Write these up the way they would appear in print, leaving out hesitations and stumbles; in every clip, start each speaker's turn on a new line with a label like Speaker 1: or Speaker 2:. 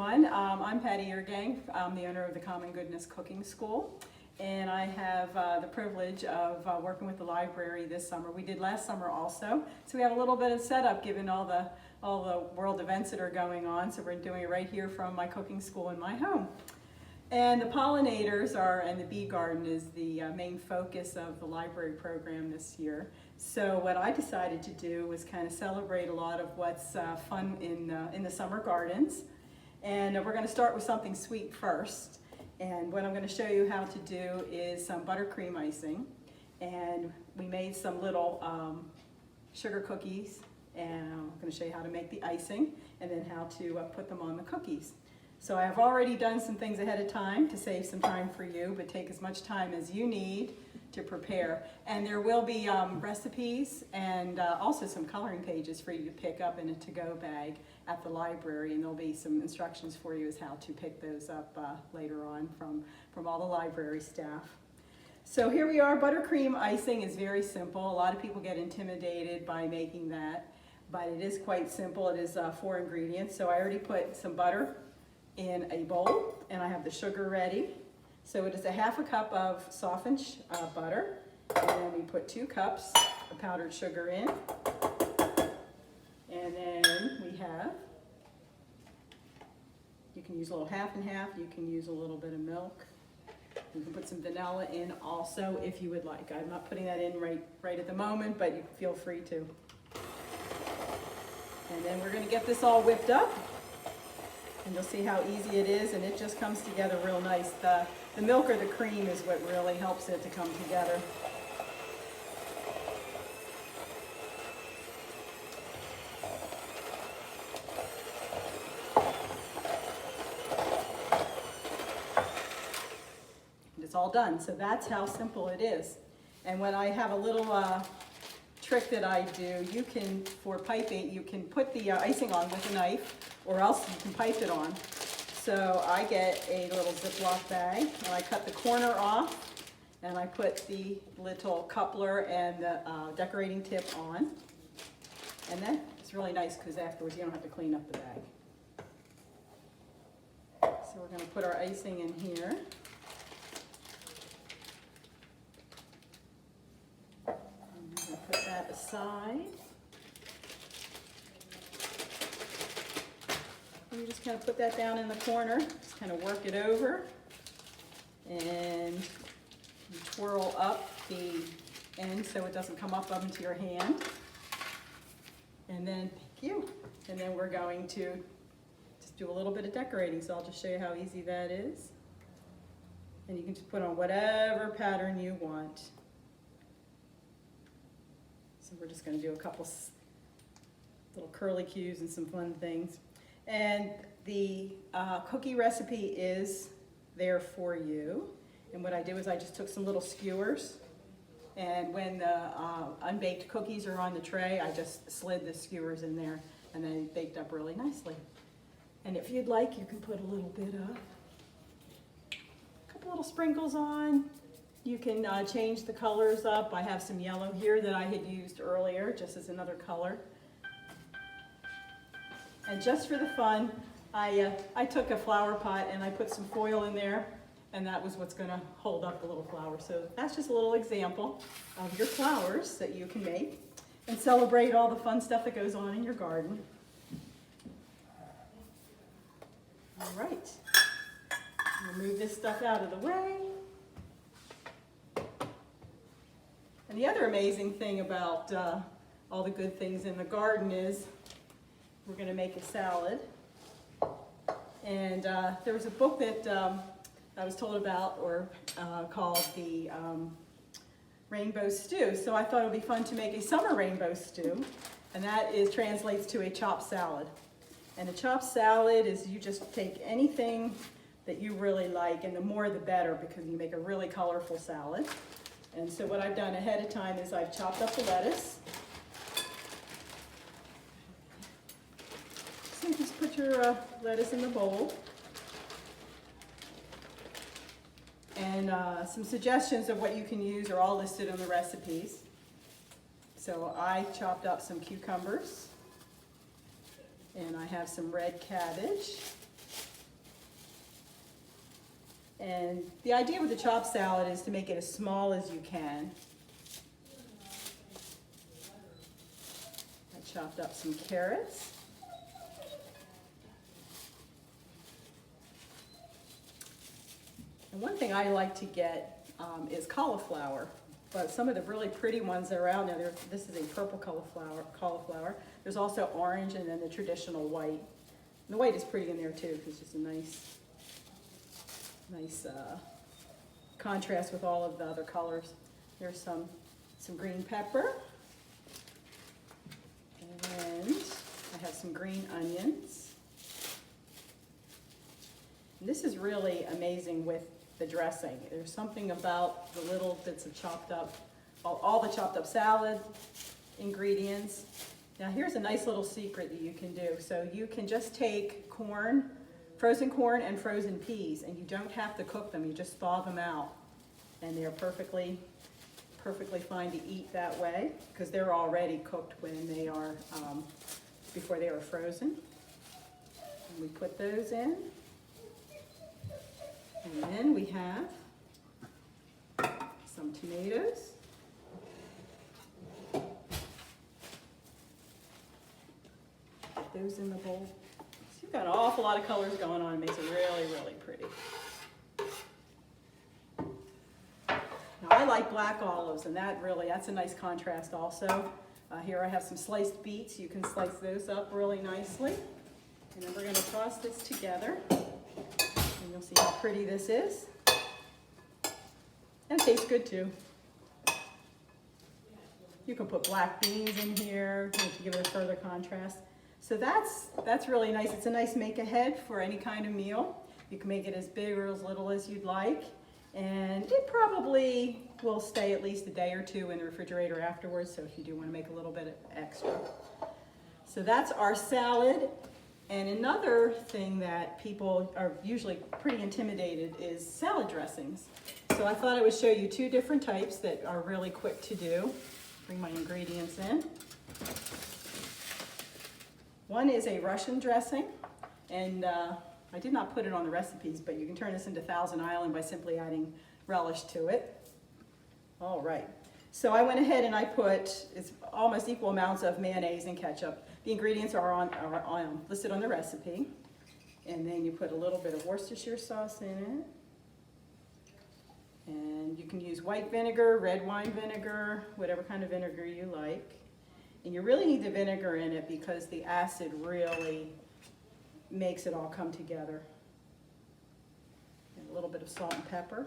Speaker 1: everyone. I'm Patty Irrgang. I'm the owner of the Common Goodness Cooking School, and I have the privilege of working with the library this summer. We did last summer also, so we have a little bit of setup given all the world events that are going on. So we're doing it right here from my cooking school in my home. And the pollinators and the bee garden is the main focus of the library program this year. So what I decided to do was kind of celebrate a lot of what's fun in the summer gardens. And we're going to start with something sweet first. And what I'm going to show you how to do is some buttercream icing. And we made some little sugar cookies. And I'm going to show you how to make the icing and then how to put them on the cookies. So I have already done some things ahead of time to save some time for you, but take as much time as you need to prepare. And there will be recipes and also some coloring pages for you to pick up in a to-go bag at the library, and there'll be some instructions for you as how to pick those up later on from all the library staff. So here we are. Buttercream icing is very simple. A lot of people get intimidated by making that, but it is quite simple. It is 4 ingredients. So I already put some butter in a bowl, and I have the sugar ready. So it is a ½ cup of softened butter, and then we put 2 cups of powdered sugar in, and then we have, you can use a little half and half, you can use a little bit of milk, you can put some vanilla in also if you would like. I'm not putting that in right at the moment, but you can feel free to. And then we're going to get this all whipped up. And you'll see how easy it is, and it just comes together real nice. The milk or the cream is what really helps it to come together. And it's all done. So that's how simple it is. And when I have a little trick that I do, you can, for piping, you can put the icing on with a knife, or else you can pipe it on. So I get a little Ziploc bag, and I cut the corner off, and I put the little coupler and the decorating tip on. And then it's really nice because afterwards you don't have to clean up the bag. So we're going to put our icing in here. And I'm going to put that aside. You just kind of put that down in the corner, just kind of work it over, and you twirl up the end so it doesn't come up into your hand. And then, thank you. And then we're going to just do a little bit of decorating, so I'll just show you how easy that is. And you can just put on whatever pattern you want. So we're just going to do a couple little curlicues and some fun things. And the cookie recipe is there for you. And what I did was I just took some little skewers, and when the unbaked cookies are on the tray, I just slid the skewers in there, and they baked up really nicely. And if you'd like, you can put a little bit of, a couple little sprinkles on. You can change the colors up. I have some yellow here that I had used earlier, just as another color. And just for the fun, I took a flower pot and I put some foil in there, and that was what's going to hold up the little flower. So that's just a little example of your flowers that you can make and celebrate all the fun stuff that goes on in your garden. All right, we'll move this stuff out of the way. And the other amazing thing about all the good things in the garden is we're going to make a salad. And there was a book that I was told about, or called the Rainbow Stew. So I thought it would be fun to make a summer rainbow stew. And that translates to a chopped salad. And a chopped salad is you just take anything that you really like, and the more the better, because you make a really colorful salad. And so what I've done ahead of time is I've chopped up the lettuce. So just put your lettuce in the bowl. And some suggestions of what you can use are all listed in the recipes. So I chopped up some cucumbers, and I have some red cabbage, And the idea with the chopped salad is to make it as small as you can. I chopped up some carrots. And one thing I like to get is cauliflower. But some of the really pretty ones that are out now, this is a purple cauliflower. There's also orange and then the traditional white. And the white is pretty in there too, because it's just a nice contrast with all of the other colors. There's some green pepper. And I have some green onions. And this is really amazing with the dressing. There's something about the little bits of chopped up, all the chopped up salad ingredients. Now here's a nice little secret that you can do. So you can just take corn, frozen corn and frozen peas, and you don't have to cook them, you just thaw them out. And they're perfectly fine to eat that way, because they're already cooked when they are, before they are frozen. And we put those in. And then we have some tomatoes. Put those in the bowl. So you've got an awful lot of colors going on. It makes it really, really pretty. Now I like black olives, and that's a nice contrast also. Here I have some sliced beets. You can slice those up really nicely. And then we're going to toss this together. And you'll see how pretty this is. And it tastes good too. You can put black beans in here to give it a further contrast. So that's really nice. It's a nice make ahead for any kind of meal. You can make it as big or as little as you'd like. And it probably will stay at least a day or two in the refrigerator afterwards, so if you do want to make a little bit extra. So that's our salad. And another thing that people are usually pretty intimidated is salad dressings. So I thought I would show you two different types that are really quick to do. Bring my ingredients in. One is a Russian dressing, and I did not put it on the recipes, but you can turn this into Thousand Island by simply adding relish to it. All right, so I went ahead and I put, it's almost equal amounts of mayonnaise and ketchup. The ingredients are listed on the recipe. And then you put a little bit of Worcestershire sauce in it. And you can use white vinegar, red wine vinegar, whatever kind of vinegar you like. And you really need the vinegar in it because the acid really makes it all come together. And a little bit of salt and pepper.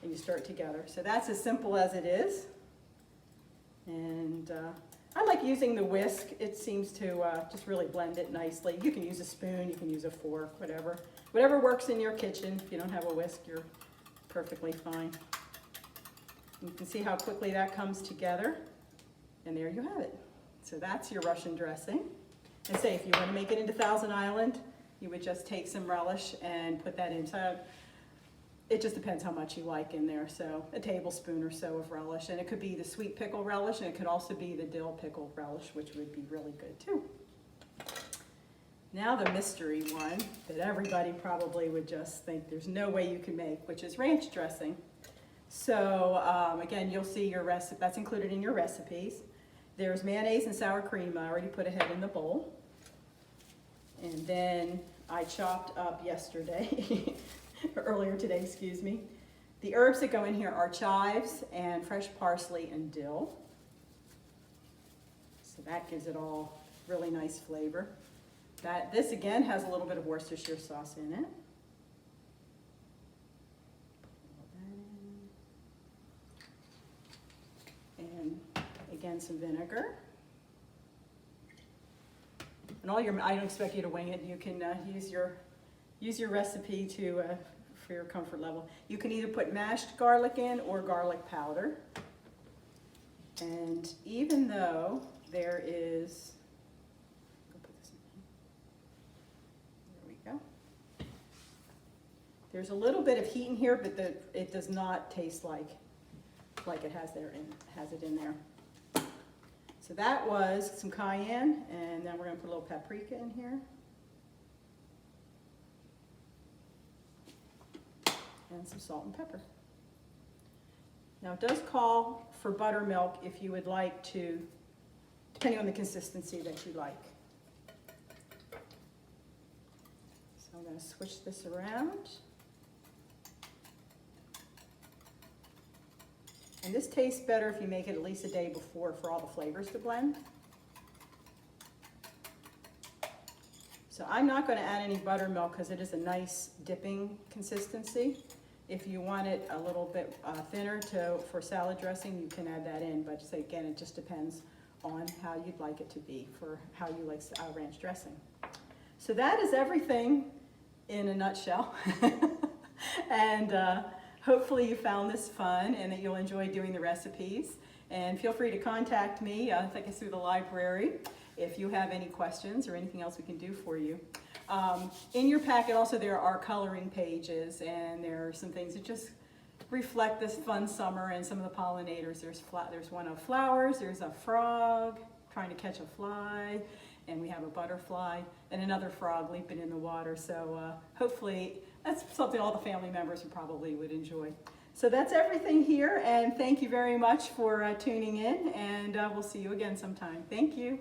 Speaker 1: And you stir it together. So that's as simple as it is. And I like using the whisk. It seems to just really blend it nicely. You can use a spoon, you can use a fork, whatever. Whatever works in your kitchen. If you don't have a whisk, you're perfectly fine. You can see how quickly that comes together. And there you have it. So that's your Russian dressing. And say if you want to make it into Thousand Island, you would just take some relish and put that inside. It just depends how much you like in there. So a tablespoon or so of relish. And it could be the sweet pickle relish, and it could also be the dill pickle relish, which would be really good too. Now the mystery one that everybody probably would just think there's no way you can make, which is ranch dressing. So again, you'll see your recipe, that's included in your recipes. There's mayonnaise and sour cream I already put ahead in the bowl. And then I chopped up yesterday, or earlier today, excuse me. The herbs that go in here are chives and fresh parsley and dill. So that gives it all really nice flavor. This again has a little bit of Worcestershire sauce in it. And again, some vinegar. And all your, I don't expect you to wing it. You can use your recipe for your comfort level. You can either put mashed garlic in or garlic powder. And even though there is, there's a little bit of heat in here, but it does not taste like it has it in there. So that was some cayenne, and then we're going to put a little paprika in here. and some salt and pepper. Now it does call for buttermilk if you would like to, depending on the consistency that you like. So I'm going to switch this around. And this tastes better if you make it at least a day before for all the flavors to blend. So I'm not going to add any buttermilk because it is a nice dipping consistency. If you want it a little bit thinner for salad dressing, you can add that in. But again, it just depends on how you'd like it to be for how you like ranch dressing. So that is everything in a nutshell. And hopefully you found this fun and that you'll enjoy doing the recipes. And feel free to contact me, take us through the library, if you have any questions or anything else we can do for you. In your packet also there are coloring pages, and there are some things that just reflect this fun summer and some of the pollinators. There's one of flowers, there's a frog trying to catch a fly, and we have a butterfly and another frog leaping in the water. So hopefully that's something all the family members probably would enjoy. So that's everything here, and thank you very much for tuning in, and we'll see you again sometime. Thank you.